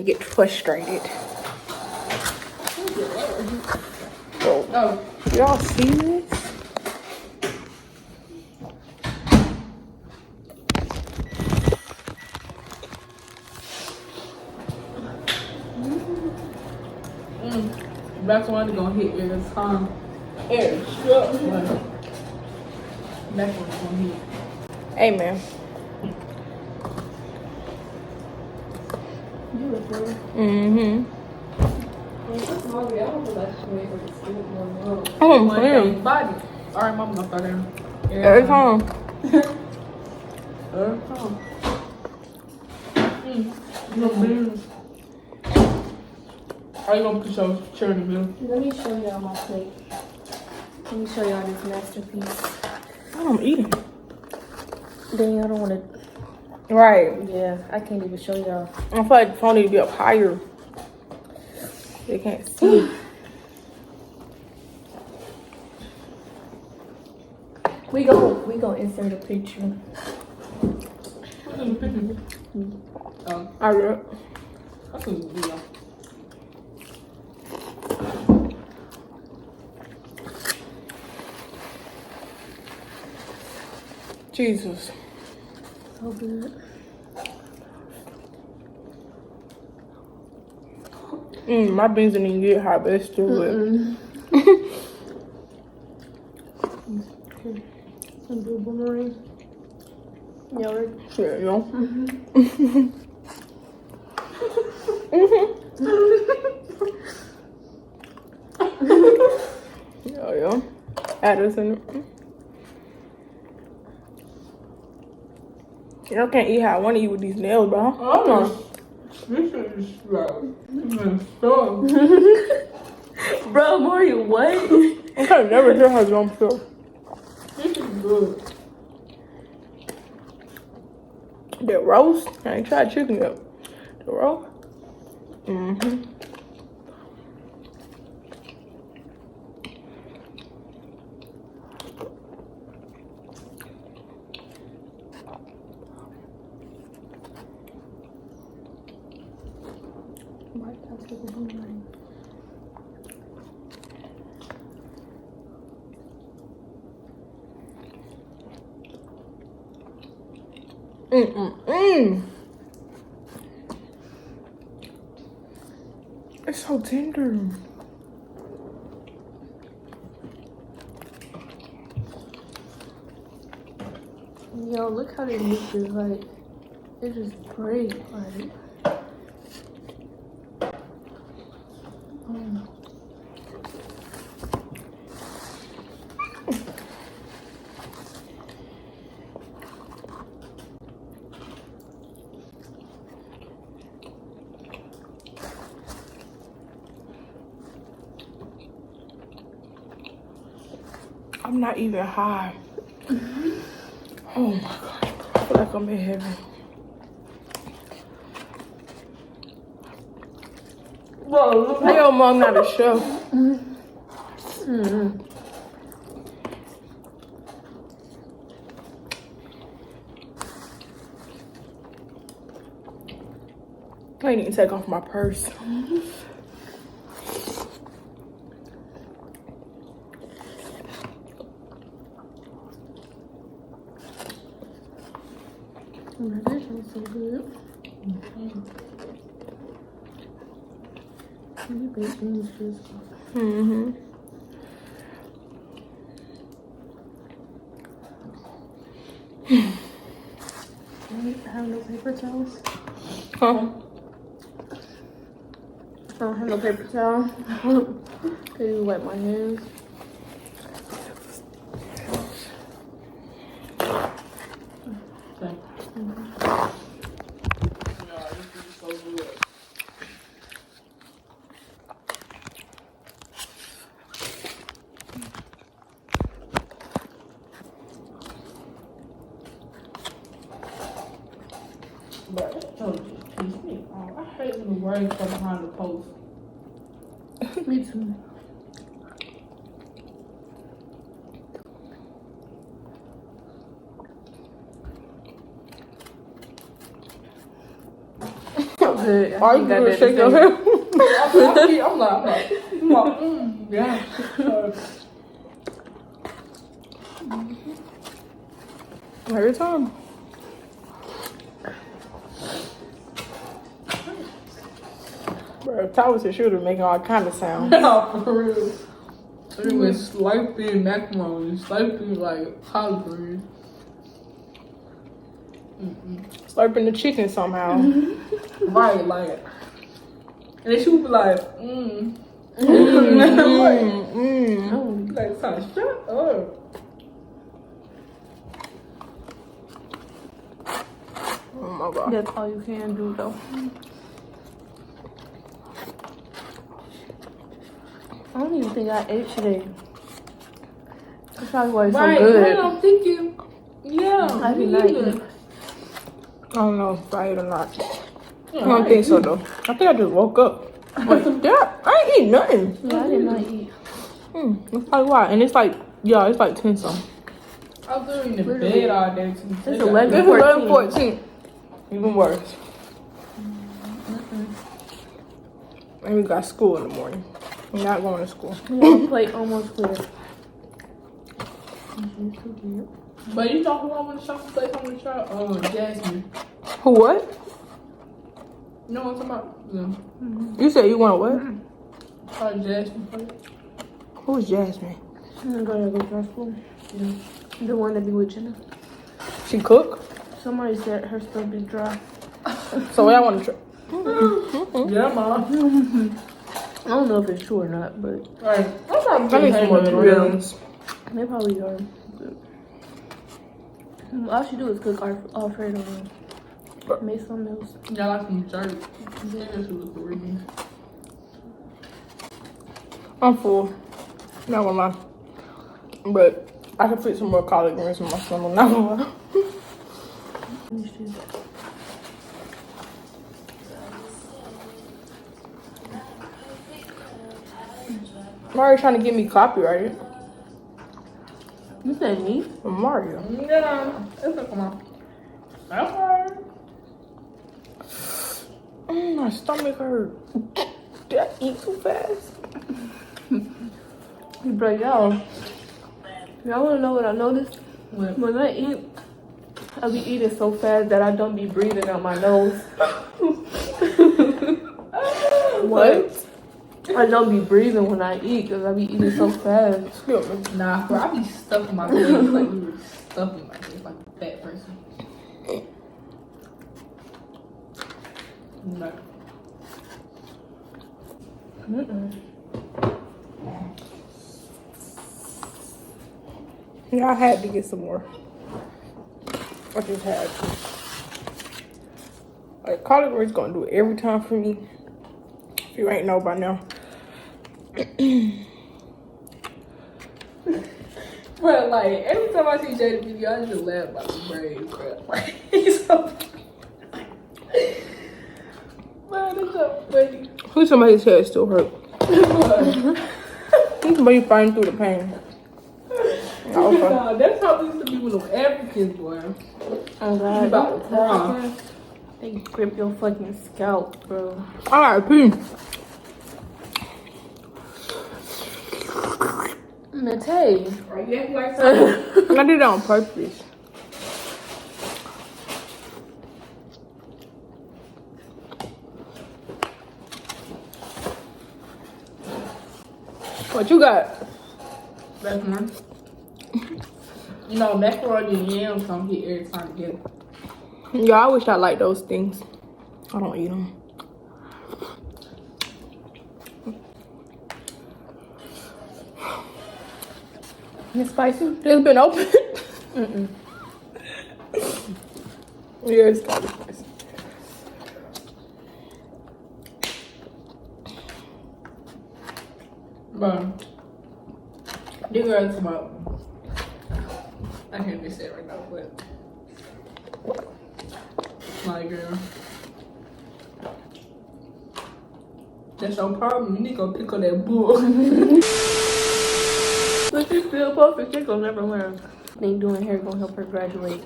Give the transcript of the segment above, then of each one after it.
I get frustrated. Oh, y'all see this? That's one gonna hit every time. Every shot. That's one's gonna hit. Amen. Mm-hmm. Oh, man. Body. All right, mama gonna start down. Every time. Every time. No beans. How you gonna put your chair in the middle? Let me show y'all my plate. Let me show y'all this masterpiece. I'm eating. Then y'all don't want to. Right. Yeah, I can't even show y'all. I feel like the phone need to be up higher. They can't see. We gonna insert a picture. What's in the picture? I read. That's a video. Jesus. So good. My beans didn't even get hot, but it's still good. Some blue boomerang. Y'all ready? Yeah, you know? Yeah. Add this in it. Y'all can't eat how I want to eat with these nails, bro. Oh no. This shit is so. Bro, Mario, what? I can never hear how dumb feel. This is good. The roast? I ain't tried chicken yet. The roast? It's so tender. Yo, look how they make this, like, it just break, like. I'm not even high. Oh my God. I feel like I'm in heaven. Hey, your mom not a chef. I need to take off my purse. This is so good. These baked beans just. I have no paper towels. Huh? I don't have no paper towel. Can you wipe my hands? Okay. Yeah, this is so good. But that toast just pissed me off. I hate when the rain come behind the post. Me too. Okay, head. All you do is shake your head. I'm like, yeah. Every time. Bro, if I was a shooter making all kind of sounds. No, for real. It was slurping macaroni, slurping like collard greens. Slurping the chicken somehow. Right, like. And then she would be like, Like, son, shut up. Oh my god. That's all you can do though. I don't even think I ate today. That's probably why it's so good. I'm thinking, yeah, I did not eat. I don't know if I ate or not. I don't think so though. I think I just woke up. Like, yeah, I ain't eat nothing. Yeah, I did not eat. That's probably why. And it's like, yeah, it's like 10 something. I was literally in the bed all day. It's 11. It's 11:14. Even worse. And we got school in the morning. We're not going to school. One plate almost clear. But you know who I want to shop place on the shop? Oh, Jasmine. Who, what? You know what I'm talking about? You said you want what? Jasmine. Who's Jasmine? I'm gonna go to our school. Yeah. The one that be with Jenna. She cook? Somebody said her stuff be dry. So what I want to try? Yeah, Mom. I don't know if it's true or not, but Right. I need some more greens. they probably are. But all she do is cook Alfredo and make something else. Y'all like some jerk. Yeah, this was Korean. I'm full. Not gonna lie. But I can fit some more collard greens in my stomach. Not gonna lie. Mario trying to get me copyrighted. You said me? Mario. Yeah, it's like, come on. That's hard. My stomach hurt. Did I eat too fast? But y'all wanna know what I noticed? What? When I eat, I be eating so fast that I don't be breathing out my nose. What? I don't be breathing when I eat because I be eating so fast. Nah, bro, I be stuffing my face like we were stuffing my face like a fat person. No. Yeah, I had to get some more. I just had to. Like, collard greens gonna do it every time for me. If you ain't know by now. Bro, like, every time I see Jada video, I just laugh about the braids, bro. Like, he's so man, it's so funny. Who's somebody's head still hurt? Who's somebody fighting through the pain? Okay. Nah, that's how we used to be with them Africans, boy. Oh You God. about to cry. They grip your fucking scalp, bro. Alright, pee. Nate. Are you acting like something? I did that on purpose. What you got? That's mine. You know, macaroni and yams don't get every time together. Yeah, I wish I liked those things. I don't eat them. It's spicy. It's been open. Yeah, it's kind of spicy. Bro, this girl's about. I can't even say it right now, but. My girl. That's your problem. You need to go pick up that book. But you still perfect. She gonna never learn. Think doing hair gonna help her graduate.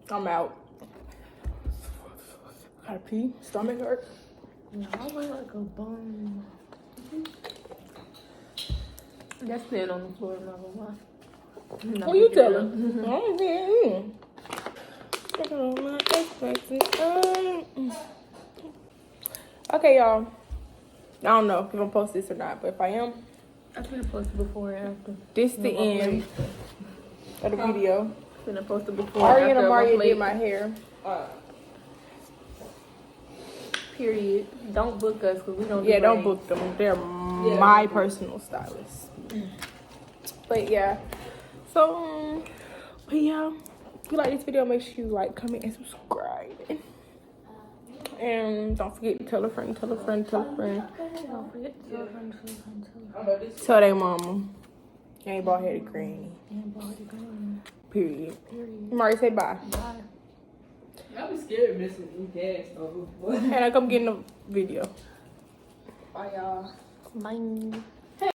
I'm out. Gotta pee. Stomach hurt. No, I look like a bum. That's laying on the floor, I'm not gonna lie. Who you telling? I ain't saying you. Okay, y'all. I don't know if I'm gonna post this or not, but if I am, I could have posted before and after. this the end of the video. Could have posted before Ari and and after. Amaria did my hair. Period. Don't book us because we don't. Yeah, do don't braids. book them. They're my personal stylists. But yeah, so but yeah, if you like this video, make sure you like, comment, and subscribe. And don't forget to tell a friend, tell a friend, tell a friend. Don't forget to tell a friend. Tell their mama. You ain't bald headed granny. Period. Mari, say bye. Bye. I be scared missing new gas though. And I come get in the video. Bye y'all. Bye.